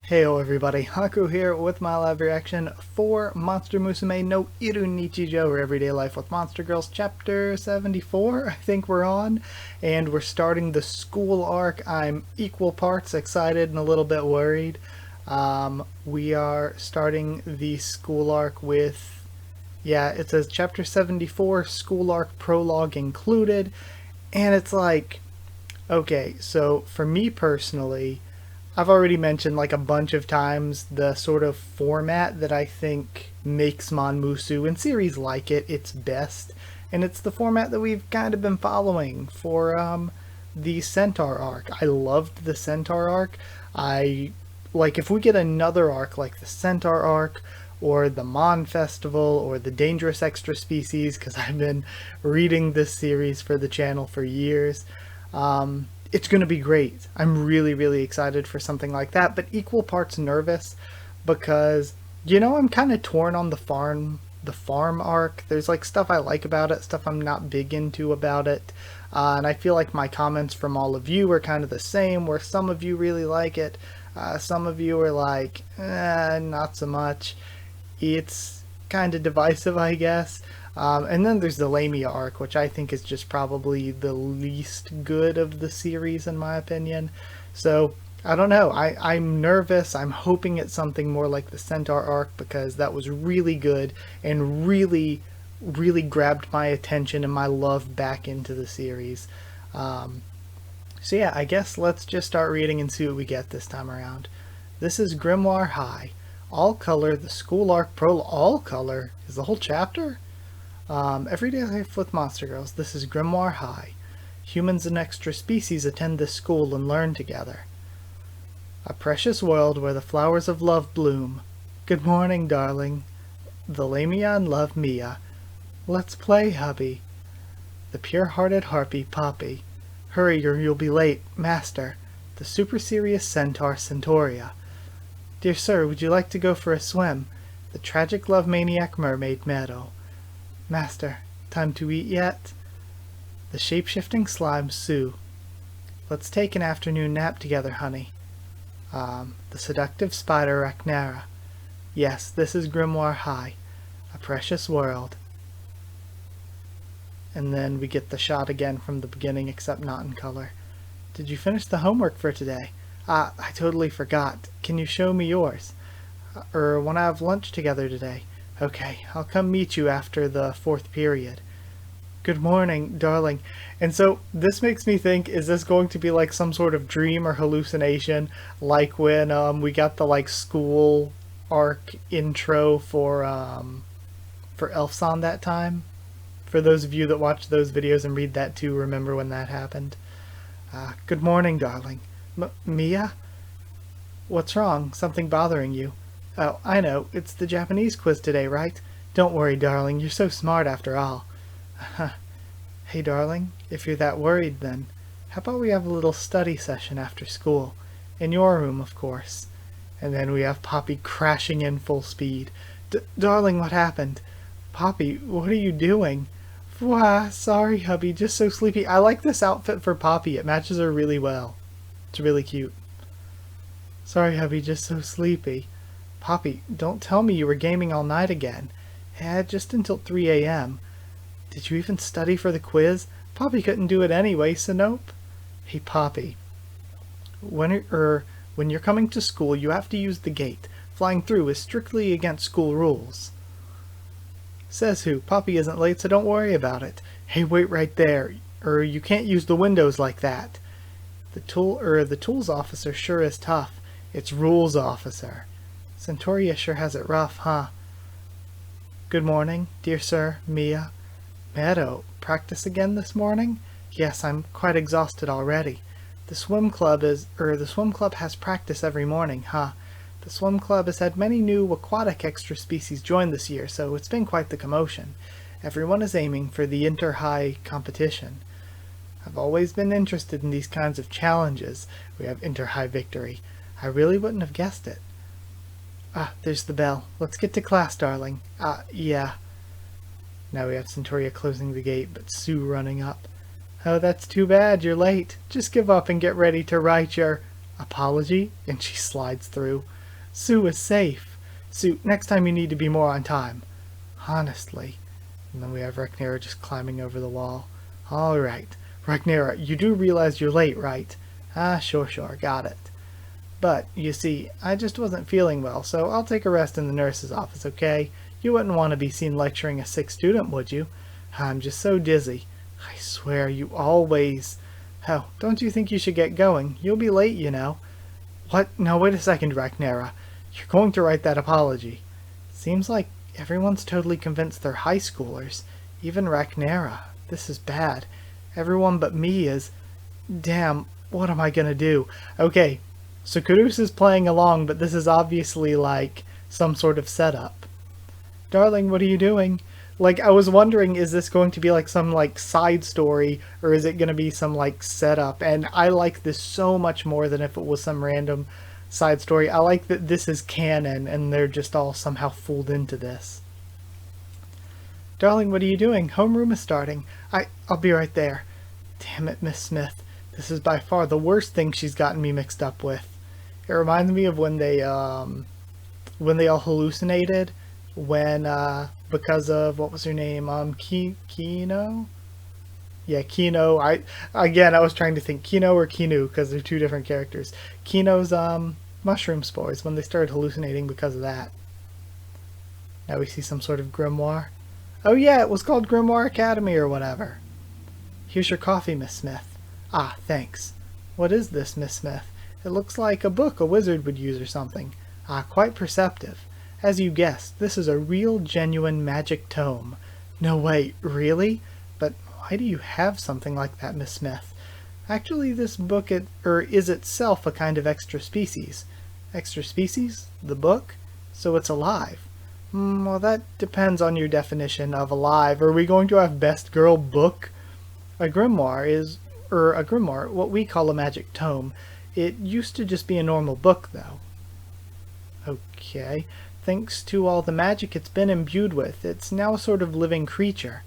Heyo everybody, Haku here with my live reaction for Monster Musume no Iru Nichijou, or Everyday Life with Monster Girls, chapter 74, I think we're on, and we're starting the school arc. I'm equal parts excited and a little bit worried. We are starting the school arc with, it says chapter 74, school arc prologue included, and it's like, okay, so for me personally, I've already mentioned like a bunch of times the sort of format that I think makes Monmusu and series like it its best, and it's the format that we've kind of been following for the Centaur arc. I loved the Centaur arc. I like if we get another arc like the Centaur arc or the Mon Festival or the Dangerous Extra Species, because I've been reading this series for the channel for years. It's going to be great. I'm really, really excited for something like that, but equal parts nervous because, I'm kind of torn on the farm arc. There's like stuff I like about it, stuff I'm not big into about it. And I feel like my comments from all of you are kind of the same, where some of you really like it. Some of you are like, not so much. It's kind of divisive, I guess. And then there's the Lamia arc, which I think is just probably the least good of the series in my opinion. So, I don't know. I'm nervous. I'm hoping it's something more like the Centaur arc, because that was really good and really, really grabbed my attention and my love back into the series. So yeah, I guess let's just start reading and see what we get this time around. This is Grimoire High. All Color, the School Arc All Color is the whole chapter? Everyday Life with Monster Girls. This is Grimoire High. Humans and extra species attend this school and learn together. A precious world where the flowers of love bloom. Good morning, darling. The Lamia and love Mia. Let's play, hubby. The pure-hearted harpy Poppy. Hurry or you'll be late, Master. The super serious centaur Centauria. Dear sir, would you like to go for a swim? The tragic love maniac mermaid Meadow. Master, time to eat yet? The shape-shifting slime Sue. Let's take an afternoon nap together, honey. The seductive spider Racnara. Yes, this is Grimoire High. A precious world. And then we get the shot again from the beginning, except not in color. Did you finish the homework for today? I totally forgot. Can you show me yours? Or when I have lunch together today? Okay, I'll come meet you after the 4th period. Good morning, darling. And so this makes me think, is this going to be like some sort of dream or hallucination, like when we got the like school arc intro for Elfson that time? For those of you that watch those videos and read that too, remember when that happened. Good morning, darling. Mia? What's wrong? Something bothering you? Oh, I know. It's the Japanese quiz today, right? Don't worry, darling. You're so smart after all. Hey, darling, if you're that worried then, how about we have a little study session after school? In your room, of course. And then we have Poppy crashing in full speed. Darling, what happened? Poppy, what are you doing? Wah, sorry, hubby, just so sleepy. I like this outfit for Poppy. It matches her really well. It's really cute. Sorry, hubby, just so sleepy. Poppy, don't tell me you were gaming all night again. Yeah, just until 3 a.m. Did you even study for the quiz? Poppy couldn't do it anyway, so nope. Hey, Poppy. When you're coming to school, you have to use the gate. Flying through is strictly against school rules. Says who? Poppy isn't late, so don't worry about it. Hey, wait right there. You can't use the windows like that. The tools officer sure is tough. It's rules officer. Centauria sure has it rough, huh? Good morning, dear sir, Mia. Meadow, practice again this morning? Yes, I'm quite exhausted already. The swim club has practice every morning, huh? The swim club has had many new aquatic extra species join this year, so it's been quite the commotion. Everyone is aiming for the inter-high competition. I've always been interested in these kinds of challenges. We have inter-high victory. I really wouldn't have guessed it. There's the bell. Let's get to class, darling. Yeah. Now we have Centauria closing the gate, but Sue running up. Oh, that's too bad. You're late. Just give up and get ready to write your Apology? And she slides through. Sue is safe. Sue, next time you need to be more on time. Honestly. And then we have Rhaenyra just climbing over the wall. Alright. Rhaenyra, you do realize you're late, right? Ah, sure, got it. But, you see, I just wasn't feeling well, so I'll take a rest in the nurse's office, okay? You wouldn't want to be seen lecturing a sick student, would you? I'm just so dizzy. I swear, you always... Oh, don't you think you should get going? You'll be late, you know. What? No, wait a second, Rhaenyra. You're going to write that apology. Seems like everyone's totally convinced they're high schoolers. Even Rhaenyra. This is bad. Everyone but me is... Damn, what am I gonna do? Okay, so Caruso is playing along, but this is obviously like some sort of setup. Darling, what are you doing? Like, I was wondering, is this going to be like some like side story, or is it going to be some like setup? And I like this so much more than if it was some random side story. I like that this is canon and they're just all somehow fooled into this. Darling, what are you doing? Homeroom is starting. I'll be right there. Damn it, Miss Smith. This is by far the worst thing she's gotten me mixed up with. It reminds me of when they all hallucinated when because of, what was her name? Kino? Yeah, Kino. I was trying to think Kino or Kinu because they're two different characters. Kino's mushroom spores, when they started hallucinating because of that. Now we see some sort of grimoire. Oh yeah, it was called Grimoire Academy or whatever. Here's your coffee, Miss Smith. Ah, thanks. What is this, Miss Smith? It looks like a book a wizard would use or something. Ah, quite perceptive. As you guessed, this is a real, genuine magic tome. No way, really? But why do you have something like that, Miss Smith? Actually, this book is itself a kind of extra species. Extra species? The book? So it's alive. Well, that depends on your definition of alive. Are we going to have best girl book? A grimoire, what we call a magic tome. It used to just be a normal book, though. Okay. Thanks to all the magic it's been imbued with, it's now a sort of living creature.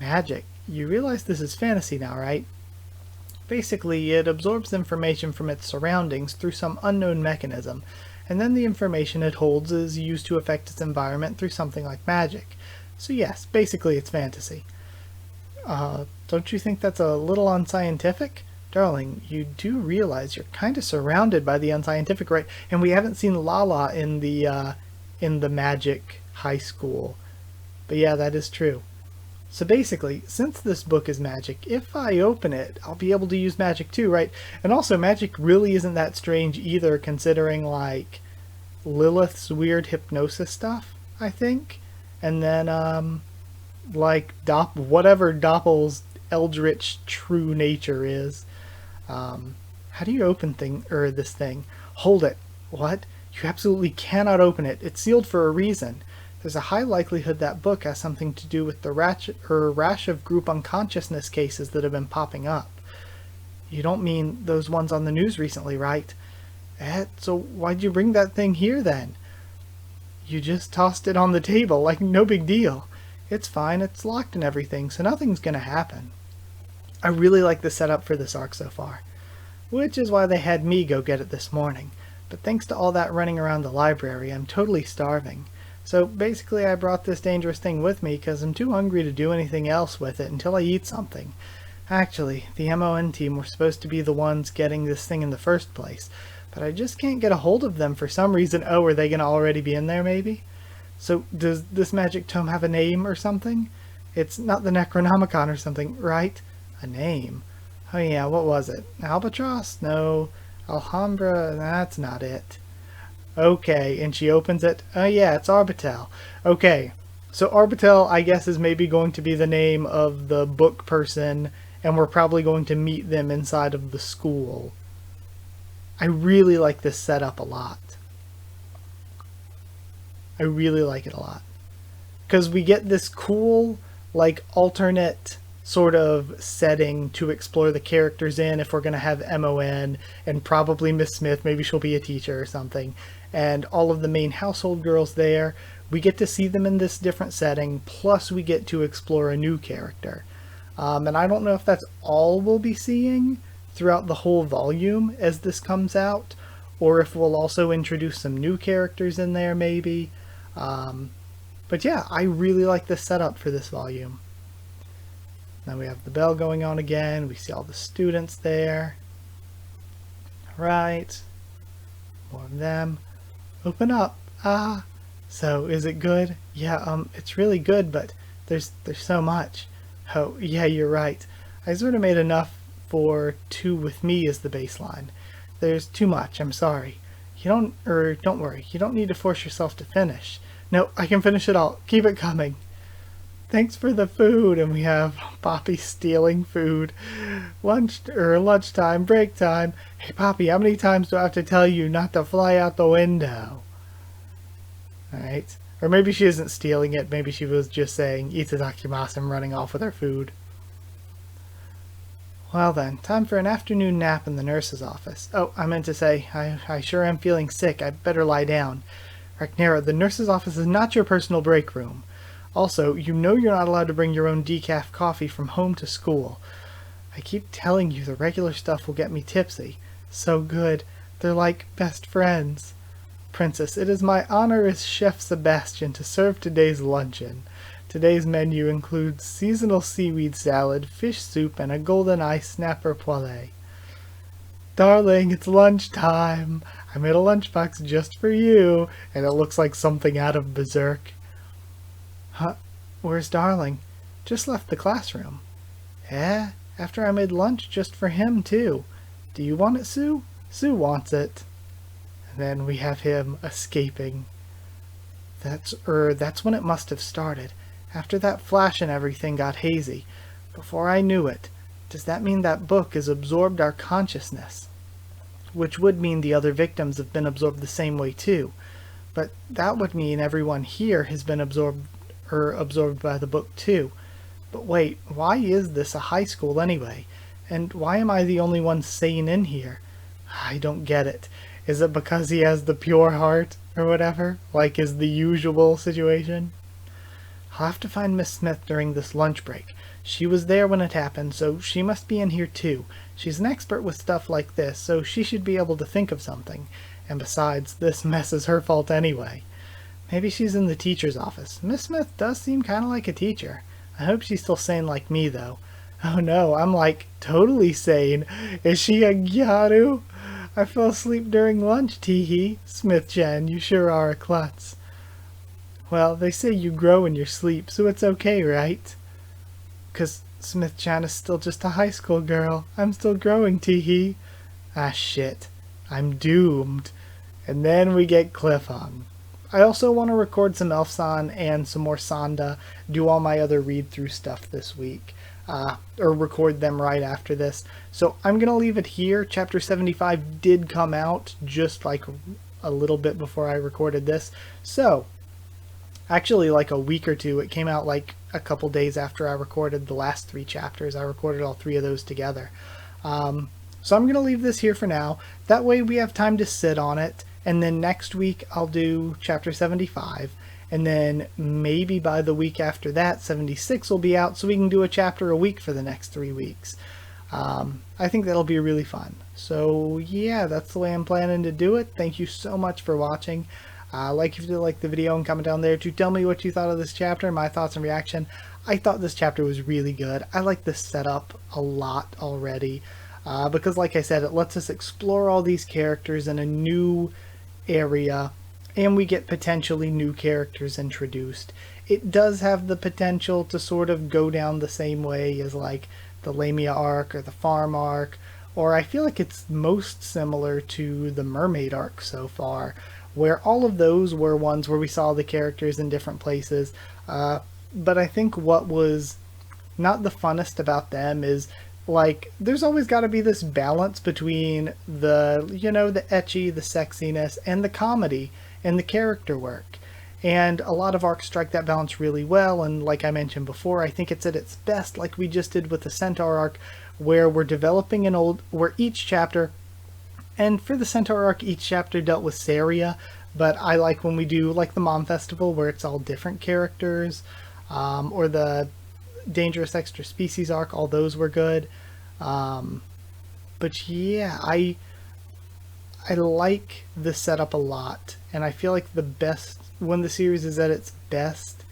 Magic. You realize this is fantasy now, right? Basically, it absorbs information from its surroundings through some unknown mechanism, and then the information it holds is used to affect its environment through something like magic. So yes, basically it's fantasy. Don't you think that's a little unscientific? Darling, you do realize you're kind of surrounded by the unscientific, right? And we haven't seen Lala in the magic high school. But yeah, that is true. So basically, since this book is magic, if I open it, I'll be able to use magic too, right? And also, magic really isn't that strange either, considering, like, Lilith's weird hypnosis stuff, I think. And then, like, whatever Doppel's eldritch true nature is. How do you open this thing? Hold it. What? You absolutely cannot open it. It's sealed for a reason. There's a high likelihood that book has something to do with the rash of group unconsciousness cases that have been popping up. You don't mean those ones on the news recently, right? So why'd you bring that thing here then? You just tossed it on the table, like no big deal. It's fine, it's locked and everything, so nothing's gonna happen. I really like the setup for this arc so far. Which is why they had me go get it this morning. But thanks to all that running around the library, I'm totally starving. So basically I brought this dangerous thing with me because I'm too hungry to do anything else with it until I eat something. Actually, the MON team were supposed to be the ones getting this thing in the first place, but I just can't get a hold of them for some reason. Oh, are they going to already be in there maybe? So does this magic tome have a name or something? It's not the Necronomicon or something, right? A name? Oh yeah, what was it? Albatross? No. Alhambra? That's not it. Okay, and she opens it. Oh yeah, it's Arbitel. Okay, so Arbitel, I guess, is maybe going to be the name of the book person, and we're probably going to meet them inside of the school. I really like this setup a lot. I really like it a lot. Because we get this cool, like, alternate sort of setting to explore the characters in if we're going to have MON, and probably Miss Smith, maybe she'll be a teacher or something. And all of the main household girls there, we get to see them in this different setting, plus we get to explore a new character. And I don't know if that's all we'll be seeing throughout the whole volume as this comes out, or if we'll also introduce some new characters in there maybe. But yeah, I really like this setup for this volume. Then we have the bell going on again. We see all the students there. Right. More of them. Open up. Ah. So, is it good? Yeah, it's really good, but there's so much. Oh, yeah, you're right. I sort of made enough for 2 with me as the baseline. There's too much, I'm sorry. Don't worry, you don't need to force yourself to finish. No, I can finish it all. Keep it coming. Thanks for the food. And we have Poppy stealing food. Lunchtime, break time. Hey Poppy, how many times do I have to tell you not to fly out the window? Alright. Or maybe she isn't stealing it. Maybe she was just saying itadakimasu and running off with her food. Well then, time for an afternoon nap in the nurse's office. Oh, I meant to say, I sure am feeling sick. I'd better lie down. Ragnera, the nurse's office is not your personal break room. Also, you know you're not allowed to bring your own decaf coffee from home to school. I keep telling you the regular stuff will get me tipsy. So good. They're like best friends. Princess, it is my honor as Chef Sebastian to serve today's luncheon. Today's menu includes seasonal seaweed salad, fish soup, and a golden ice snapper poêlée. Darling, it's lunchtime. I made a lunchbox just for you, and it looks like something out of Berserk. Huh? Where's Darling? Just left the classroom. Eh? After I made lunch just for him, too. Do you want it, Sue? Sue wants it. And then we have him escaping. That's when it must have started. After that flash and everything got hazy. Before I knew it. Does that mean that book has absorbed our consciousness? Which would mean the other victims have been absorbed the same way too. But that would mean everyone here has been absorbed by the book too. But wait, why is this a high school anyway? And why am I the only one sane in here? I don't get it. Is it because he has the pure heart or whatever? Like is the usual situation? I'll have to find Miss Smith during this lunch break. She was there when it happened, so she must be in here too. She's an expert with stuff like this, so she should be able to think of something. And besides, this mess is her fault anyway. Maybe she's in the teacher's office. Miss Smith does seem kind of like a teacher. I hope she's still sane like me, though. Oh no, I'm like totally sane. Is she a gyaru? I fell asleep during lunch, Teehee. Smith-chan, you sure are a klutz. Well, they say you grow in your sleep, so it's okay, right? 'Cause Smith-chan is still just a high school girl. I'm still growing, Teehee. Ah, shit. I'm doomed. And then we get cliffhung. I also want to record some Elfsan and some more Sanda, do all my other read-through stuff this week, or record them right after this. So I'm going to leave it here. Chapter 75 did come out just like a little bit before I recorded this. So, actually like a week or two. It came out like a couple days after I recorded the last 3 chapters. I recorded all 3 of those together. So I'm going to leave this here for now. That way we have time to sit on it. And then next week I'll do chapter 75. And then maybe by the week after that, 76 will be out. So we can do a chapter a week for the next 3 weeks. I think that'll be really fun. So yeah, that's the way I'm planning to do it. Thank you so much for watching. Like if you did like the video and comment down there to tell me what you thought of this chapter, my thoughts and reaction. I thought this chapter was really good. I like this setup a lot already. Because like I said, it lets us explore all these characters in a new area, and we get potentially new characters introduced. It does have the potential to sort of go down the same way as like the Lamia arc or the farm arc, or I feel like it's most similar to the mermaid arc so far, where all of those were ones where we saw the characters in different places. But I think what was not the funnest about them is like there's always got to be this balance between the, you know, the ecchi, the sexiness, and the comedy and the character work. And a lot of arcs strike that balance really well, and like I mentioned before, I think it's at its best like we just did with the Centaur arc, where we're developing where each chapter, and for the Centaur arc each chapter dealt with Saria, but I like when we do like the Mom Festival where it's all different characters, or the Dangerous Extra Species arc, all those were good. But yeah, I like the setup a lot, and I feel like the best when the series is at its best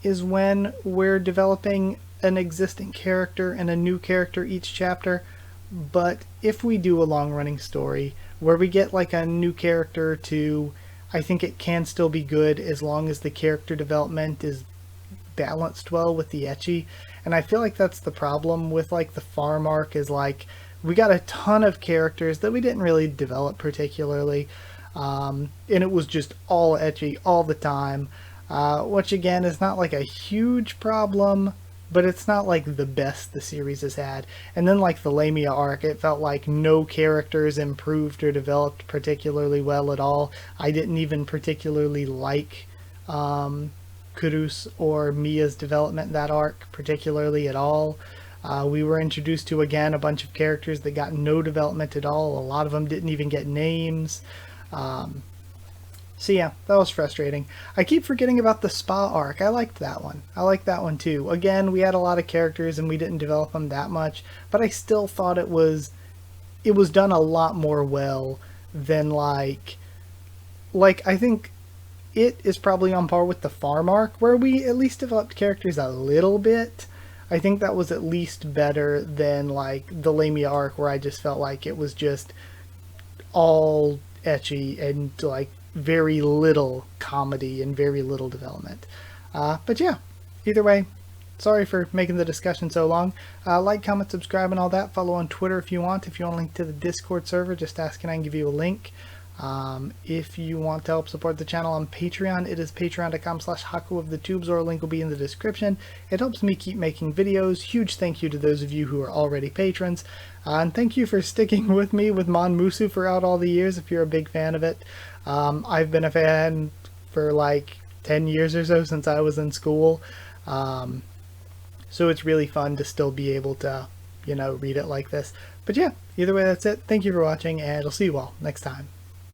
is when we're developing an existing character and a new character each chapter. But if we do a long running story where we get like a new character or two, I think it can still be good as long as the character development is balanced well with the ecchi. And I feel like that's the problem with like the farm arc, is like we got a ton of characters that we didn't really develop particularly, and it was just all ecchi all the time, which again is not like a huge problem, but it's not like the best the series has had. And then like the Lamia arc, it felt like no characters improved or developed particularly well at all. I didn't even particularly like Kurus or Mia's development in that arc particularly at all. We were introduced to, again, a bunch of characters that got no development at all. A lot of them didn't even get names. So yeah, that was frustrating. I keep forgetting about the spa arc. I liked that one. I liked that one too. Again, we had a lot of characters and we didn't develop them that much, but I still thought it was done a lot more well than like I think it is probably on par with the farm arc, where we at least developed characters a little bit. I think that was at least better than like the Lamia arc, where I just felt like it was just all ecchi and like very little comedy and very little development. But yeah, either way, sorry for making the discussion so long. Like, comment, subscribe, and all that. Follow on Twitter if you want. If you want a link to the Discord server, just ask and I can give you a link. If you want to help support the channel on Patreon, it is patreon.com/Haku of the Tubes, or a link will be in the description. It helps me keep making videos. Huge thank you to those of you who are already patrons. And thank you for sticking with me with Monster Musume throughout all the years if you're a big fan of it. I've been a fan for like 10 years or so, since I was in school. So it's really fun to still be able to, read it like this. But yeah, either way, that's it. Thank you for watching, and I'll see you all next time.